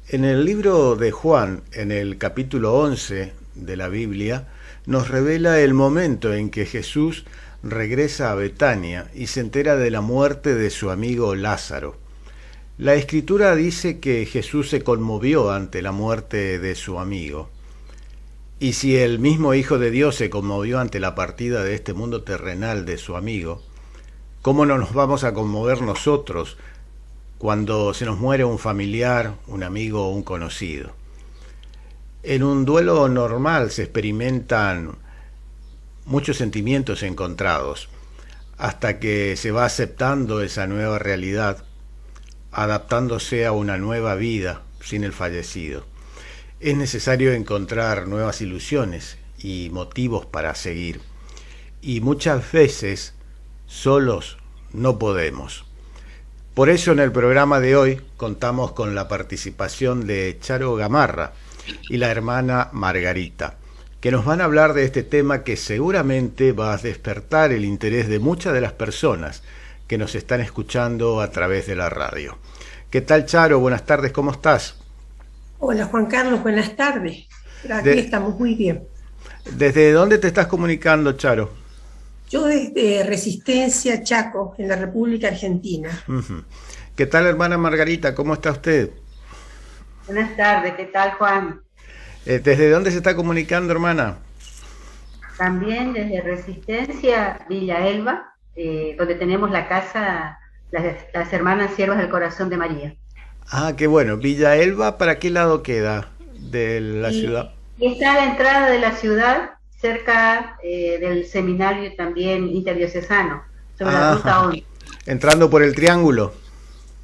En el libro de Juan, en el capítulo 11 de la Biblia, nos revela el momento en que Jesús regresa a Betania y se entera de la muerte de su amigo Lázaro. La Escritura dice que Jesús se conmovió ante la muerte de su amigo. Y si el mismo Hijo de Dios se conmovió ante la partida de este mundo terrenal de su amigo, ¿cómo no nos vamos a conmover nosotros cuando se nos muere un familiar, un amigo o un conocido? En un duelo normal se experimentan muchos sentimientos encontrados, hasta que se va aceptando esa nueva realidad, adaptándose a una nueva vida sin el fallecido. Es necesario encontrar nuevas ilusiones y motivos para seguir, y muchas veces solos no podemos. Por eso en el programa de hoy contamos con la participación de Charo Gamarra y la hermana Margarita, que nos van a hablar de este tema que seguramente va a despertar el interés de muchas de las personas que nos están escuchando a través de la radio. ¿Qué tal, Charo? Buenas tardes, ¿cómo estás? Hola Juan Carlos, buenas tardes. Aquí De- estamos muy bien. ¿Desde dónde te estás comunicando, Charo? Yo desde Resistencia, Chaco, en la República Argentina. Ujú. ¿Qué tal, hermana Margarita? ¿Cómo está usted? Buenas tardes, ¿qué tal, Juan? ¿Desde dónde se está comunicando, hermana? También desde Resistencia, Villa Elba, donde tenemos la casa, las hermanas siervas del corazón de María. Ah, qué bueno. Villa Elba, ¿para qué lado queda de la ciudad? Y está a la entrada de la ciudad, cerca del seminario también interdiocesano, sobre la ruta Ah, 11, entrando por el triángulo.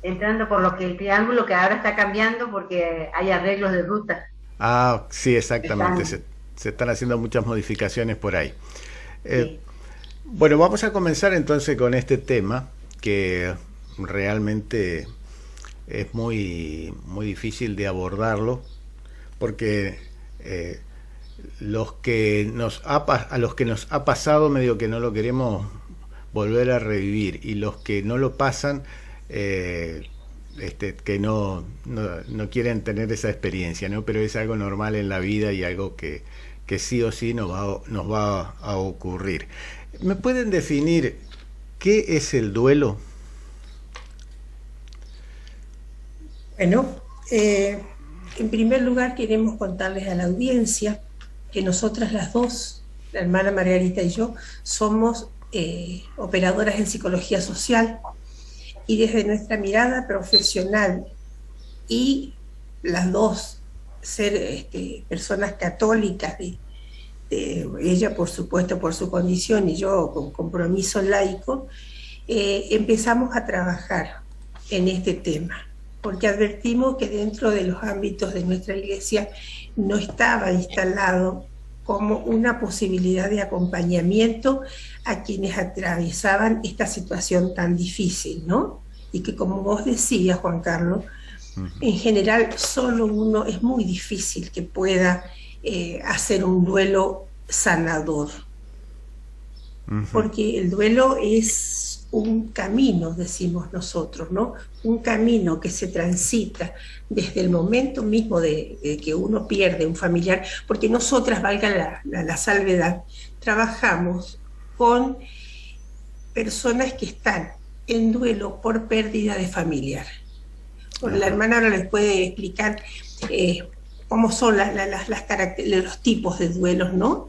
entrando por lo que el triángulo que ahora está cambiando porque hay arreglos de ruta. Ah, sí, exactamente. Están, Se están haciendo muchas modificaciones por ahí. Eh, sí. bueno, vamos a comenzar entonces con este tema que realmente es muy difícil de abordarlo porque eh, a los que nos ha pasado medio que no lo queremos volver a revivir, y los que no lo pasan, eh, que no quieren tener esa experiencia, ¿no? Pero es algo normal en la vida y algo que sí o sí nos va a ocurrir. ¿Me pueden definir qué es el duelo? Bueno, en primer lugar queremos contarles a la audiencia que nosotras las dos, la hermana Margarita y yo, somos operadoras en psicología social y desde nuestra mirada profesional y las dos ser personas católicas, ella por supuesto por su condición y yo con compromiso laico, empezamos a trabajar en este tema, porque advertimos que dentro de los ámbitos de nuestra iglesia no estaba instalado como una posibilidad de acompañamiento a quienes atravesaban esta situación tan difícil, ¿no? Y que como vos decías, Juan Carlos, en general solo uno es muy difícil que pueda hacer un duelo sanador, Ujú. porque el duelo es un camino, decimos nosotros, ¿no? Un camino que se transita desde el momento mismo de que uno pierde un familiar, porque nosotras, valga la salvedad, trabajamos con personas que están en duelo por pérdida de familiar. Bueno, la Ajá. hermana ahora les puede explicar cómo son los tipos de duelos, ¿no?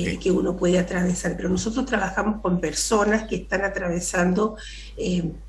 Sí. Que uno puede atravesar, pero nosotros trabajamos con personas que están atravesando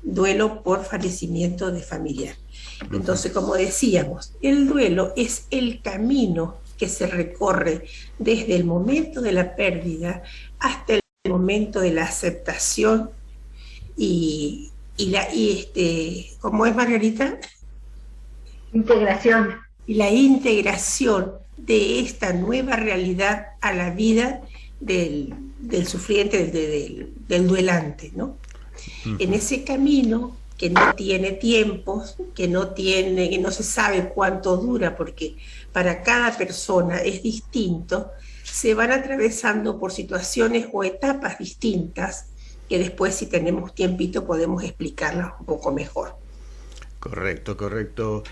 duelo por fallecimiento de familiar. Ujú. Entonces, como decíamos, el duelo es el camino que se recorre desde el momento de la pérdida hasta el momento de la aceptación ¿cómo es, Margarita? Integración. Y la integración de esta nueva realidad a la vida del sufriente, del duelante, ¿no? En Ujú. ese camino que no tiene tiempos, que no se sabe cuánto dura, porque para cada persona es distinto, se van atravesando por situaciones o etapas distintas que después, si tenemos tiempito, podemos explicarlas un poco mejor. Correcto, correcto.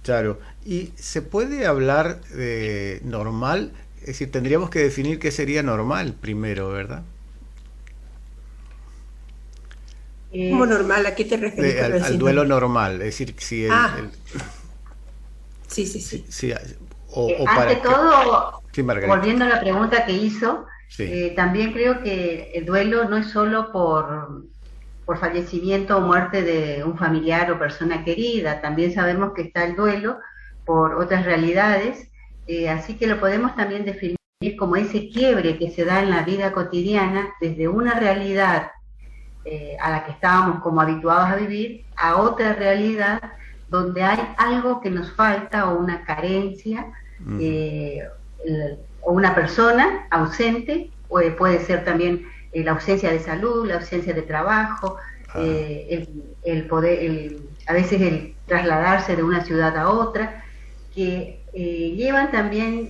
Claro. ¿Y se puede hablar de normal? Es decir, tendríamos que definir qué sería normal primero, ¿verdad? ¿Como Eh, normal? ¿A qué te referís cuando Al decís duelo normal? normal, es decir, si Ah, sí, sí, si, sí. si- o Ante para qué. todo, Sí, Margarita. volviendo a la pregunta que hizo, Sí. también creo que el duelo no es solo por fallecimiento o muerte de un familiar o persona querida, también sabemos que está el duelo por otras realidades, así que lo podemos también definir como ese quiebre que se da en la vida cotidiana desde una realidad a la que estábamos como habituados a vivir, a otra realidad donde hay algo que nos falta o una carencia, Ujú. eh, o una persona ausente, o puede ser también la ausencia de salud, la ausencia de trabajo, Ajá. el poder, a veces el trasladarse de una ciudad a otra, que llevan también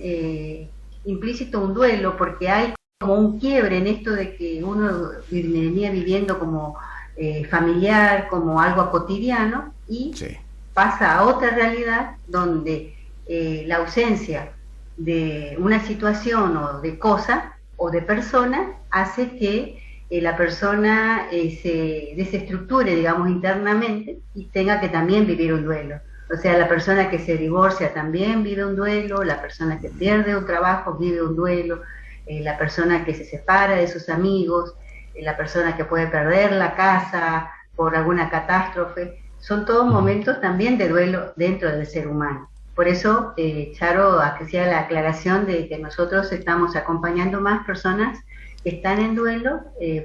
implícito un duelo, porque hay como un quiebre en esto de que uno venía viviendo como familiar, como algo cotidiano, y Sí. pasa a otra realidad donde la ausencia de una situación o de cosa o de persona hace que la persona se desestructure, digamos, internamente y tenga que también vivir un duelo. O sea, la persona que se divorcia también vive un duelo, la persona que pierde un trabajo vive un duelo, la persona que se separa de sus amigos, la persona que puede perder la casa por alguna catástrofe, son todos momentos también de duelo dentro del ser humano. Por eso, Charo, hacía la aclaración de que nosotros estamos acompañando más personas que están en duelo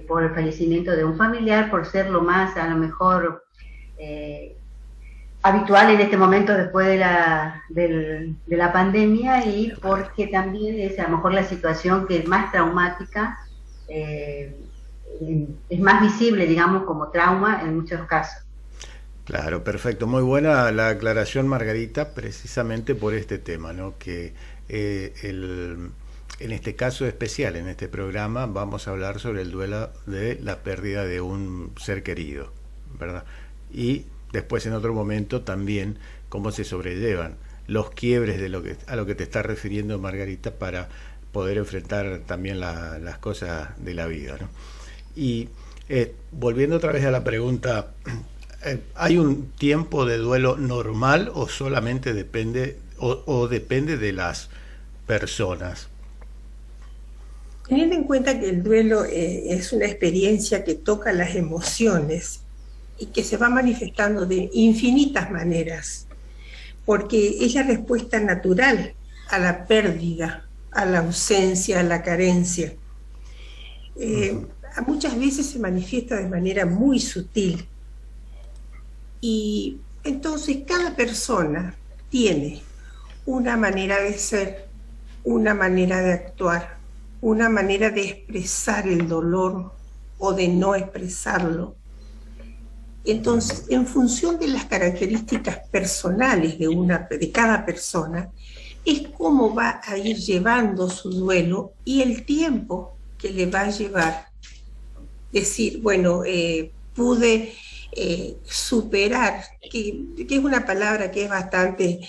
por el fallecimiento de un familiar, por ser lo más, a lo mejor, eh, habitual en este momento después de la pandemia, y porque también es a lo mejor la situación que es más traumática, eh, es más visible, digamos, como trauma en muchos casos. Claro, perfecto. Muy buena la aclaración, Margarita, precisamente por este tema, ¿no? Que en este caso especial, en este programa, vamos a hablar sobre el duelo de la pérdida de un ser querido, ¿verdad? Y después, en otro momento, también cómo se sobrellevan los quiebres de a lo que te está refiriendo, Margarita, para poder enfrentar también las cosas de la vida, ¿no? Y volviendo otra vez a la pregunta, ¿hay un tiempo de duelo normal o solamente depende o depende de las personas? Teniendo en cuenta que el duelo es una experiencia que toca las emociones y que se va manifestando de infinitas maneras, porque es la respuesta natural a la pérdida, a la ausencia, a la carencia. Ujú. Muchas veces se manifiesta de manera muy sutil y entonces cada persona tiene una manera de ser, una manera de actuar, una manera de expresar el dolor o de no expresarlo. Entonces, en función de las características personales de cada persona, es cómo va a ir llevando su duelo y el tiempo que le va a llevar. Decir, bueno, pude superar, que es una palabra que es bastante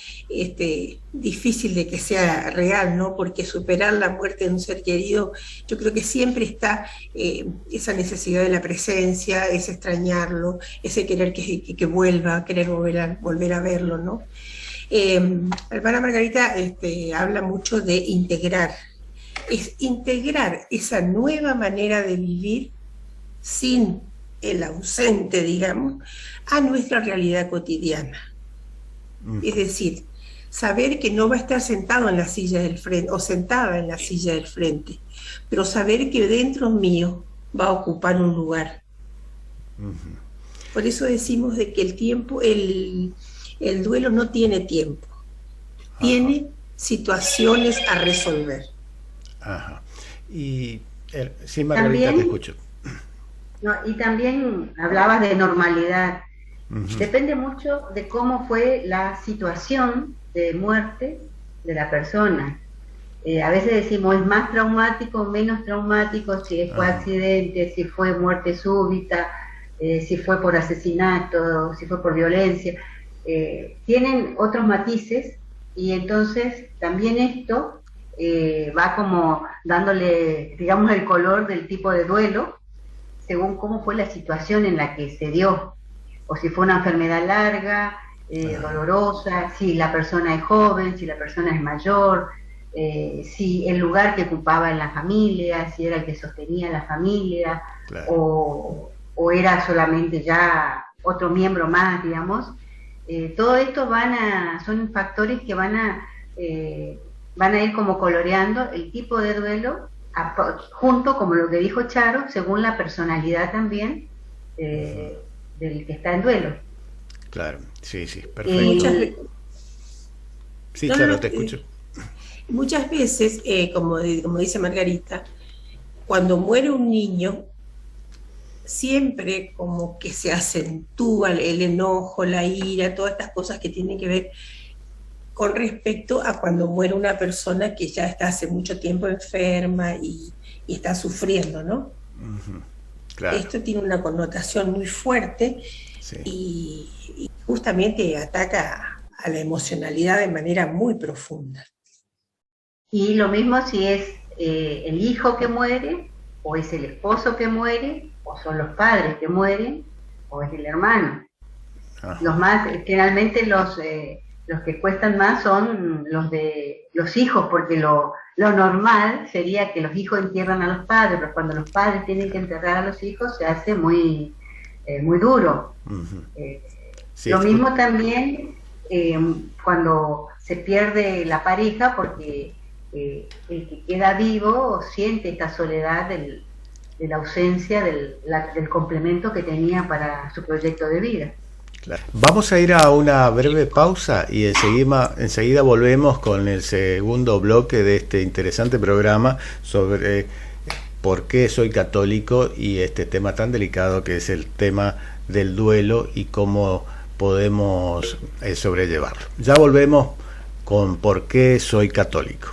difícil de que sea real, ¿no? Porque superar la muerte de un ser querido, yo creo que siempre está esa necesidad de la presencia, ese extrañarlo, ese querer que vuelva, querer volver a verlo, ¿no? Hermana Margarita habla mucho de integrar, es integrar esa nueva manera de vivir sin el ausente, digamos, a nuestra realidad cotidiana. Es Ujú. decir, saber que no va a estar sentado en la silla del frente o sentada en la silla del frente, pero saber que dentro mío va a ocupar un lugar. Ujú. Por eso decimos de que el tiempo, el duelo no tiene tiempo, Ajá. tiene situaciones a resolver. Ajá. Y sí, Margarita, te También, escucho. ¿no? Y también hablabas de normalidad. Ujú. Depende mucho de cómo fue la situación de muerte de la persona. A veces decimos, es más traumático o menos traumático, si fue Ajá. accidente, si fue muerte súbita, si fue por asesinato, si fue por violencia. tienen otros matices, y entonces también esto va como dándole, digamos, el color del tipo de duelo según cómo fue la situación en la que se dio, o si fue una enfermedad larga, dolorosa, si la persona es joven, si la persona es mayor, si el lugar que ocupaba en la familia, si era el que sostenía la familia, claro. o era solamente ya otro miembro más, digamos. Todo esto son factores que van a ir como coloreando el tipo de duelo, junto, como lo que dijo Charo, según la personalidad también del que está en duelo. Claro, sí, perfecto. Sí, Charo, te escucho. Muchas veces, como dice Margarita, cuando muere un niño, siempre como que se acentúa el enojo, la ira, todas estas cosas que tienen que ver con respecto a cuando muere una persona que ya está hace mucho tiempo enferma y está sufriendo, ¿no? Claro. Esto tiene una connotación muy fuerte, sí, y justamente ataca a la emocionalidad de manera muy profunda. Y lo mismo si es el hijo que muere, o es el esposo que muere, o son los padres que mueren, o es el hermano. Ajá. Los más, generalmente los que cuestan más son los hijos, porque lo normal sería que los hijos entierran a los padres, pero cuando los padres tienen que enterrar a los hijos se hace muy duro. Sí, lo mismo también cuando se pierde la pareja, porque el que queda vivo siente esta soledad de la ausencia del complemento que tenía para su proyecto de vida. Claro. Vamos a ir a una breve pausa y enseguida volvemos con el segundo bloque de este interesante programa sobre por qué soy católico y este tema tan delicado que es el tema del duelo y cómo podemos sobrellevarlo. Ya volvemos con por qué soy católico.